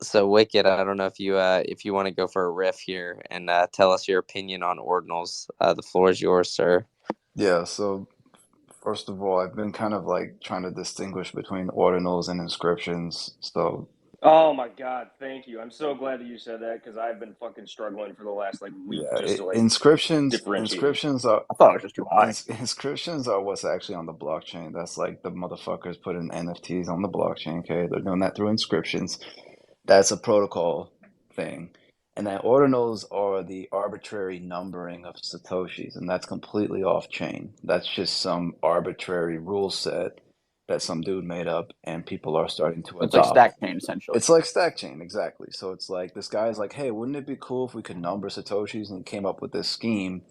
So Wicked, I don't know if you want to go for a riff here and tell us your opinion on ordinals. The floor is yours, sir. Yeah, so first of all, I've been kind of like trying to distinguish between ordinals and inscriptions. So Oh my God, thank you. I'm so glad that you said that because I've been fucking struggling for the last like week yeah, just to like inscriptions differentiate. inscriptions are I thought it was just too high. inscriptions are what's actually on the blockchain. That's like the motherfuckers putting NFTs on the blockchain. Okay, they're doing that through inscriptions. That's a protocol thing. And then ordinals are the arbitrary numbering of satoshis, and that's completely off chain. That's just some arbitrary rule set that some dude made up, and people are starting to It's like adopt. stack chain essentially. It's like stack chain, exactly. So it's like this guy's like, hey, wouldn't it be cool if we could number satoshis? And he came up with this scheme,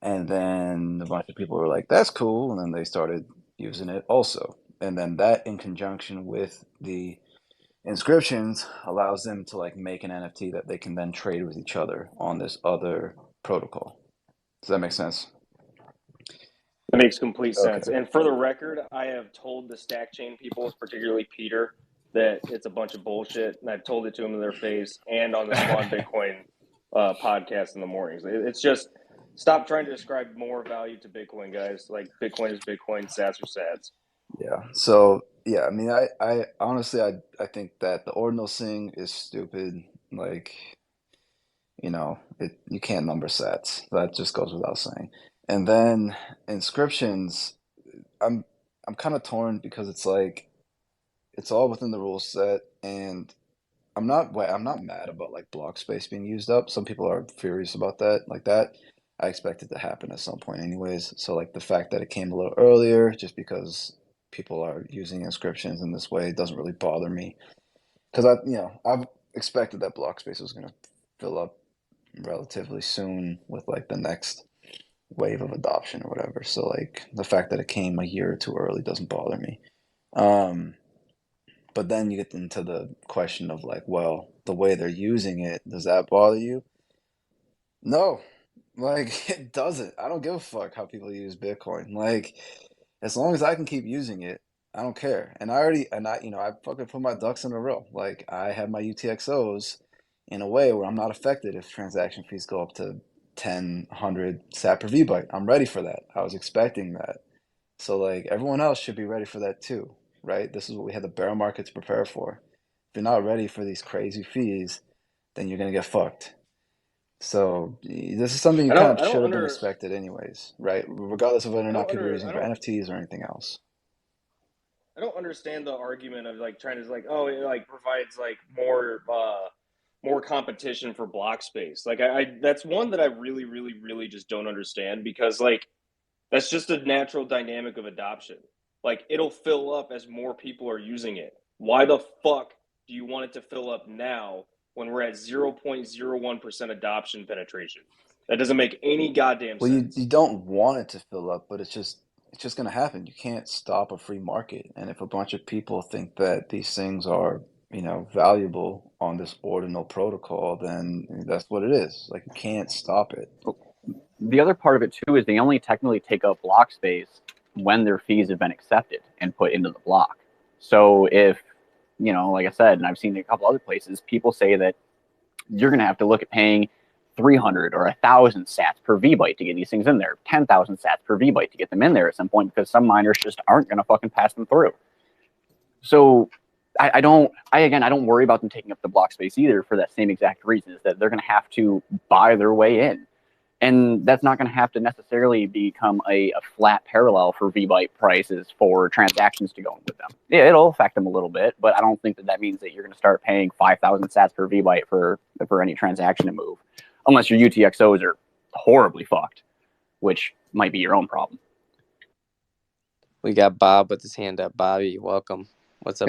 and then a bunch of people were like, that's cool, and then they started using it also. And then that, in conjunction with the Inscriptions allows them to like make an NFT that they can then trade with each other on this other protocol. Does that make sense? That makes complete sense. Okay. And for the record, I have told the stack chain people, particularly Peter, that it's a bunch of bullshit, and I've told it to them in their face and on the Swan Bitcoin podcast in the mornings. It's just stop trying to ascribe more value to Bitcoin, guys. Like Bitcoin is Bitcoin, Sats are Sats. Yeah. So yeah, I mean, I honestly, I think that the ordinal thing is stupid. Like, you can't number sets. That just goes without saying. And then inscriptions, I'm I'm kind of torn because it's like it's all within the rule set, and I'm not mad about like block space being used up. Some people are furious about that. Like that, I expect it to happen at some point anyways. So like the fact that it came a little earlier, just because people are using inscriptions in this way, doesn't really bother me. Because I've expected that block space was gonna fill up relatively soon with like the next wave of adoption or whatever. So like the fact that it came a year or two early doesn't bother me. Um, but then you get into the question of like, well, the way they're using it, does that bother you? No, like it doesn't. I don't give a fuck how people use Bitcoin. Like, as long as I can keep using it, I don't care. I fucking put my ducks in a row. Like, I have my UTXOs in a way where I'm not affected if transaction fees go up to 10, 100 sat per VByte. I'm ready for that. I was expecting that. So like everyone else should be ready for that too, right? This is what we had the bear market to prepare for. If you're not ready for these crazy fees, then you're gonna get fucked. So this is something you kind of I don't should have been under expected anyways, right? Regardless of whether or not people are using I it for don't NFTs or anything else. I don't understand the argument of like trying to like, oh, it like provides like more competition for block space. Like I that's one that I really just don't understand because like that's just a natural dynamic of adoption. Like it'll fill up as more people are using it. Why the fuck do you want it to fill up now when we're at 0.01% adoption penetration? That doesn't make any goddamn Well, you sense. don't want it to fill up, but it's just gonna happen. You can't stop a free market. And if a bunch of people think that these things are, valuable on this ordinal protocol, then that's what it is. Like you can't stop it. The other part of it too is they only technically take up block space when their fees have been accepted and put into the block. So if, like I said, and I've seen it a couple other places, people say that you're going to have to look at paying 300 or 1,000 sats per VByte to get these things in there, 10,000 sats per VByte to get them in there at some point because some miners just aren't going to fucking pass them through. So I don't worry about them taking up the block space either for that same exact reason is that they're going to have to buy their way in. And that's not going to have to necessarily become a flat parallel for VByte prices for transactions to go in with them. Yeah, it'll affect them a little bit, but I don't think that means that you're going to start paying 5,000 sats per VByte for any transaction to move, unless your UTXOs are horribly fucked, which might be your own problem. We got Bob with his hand up. Bobby, welcome. What's up?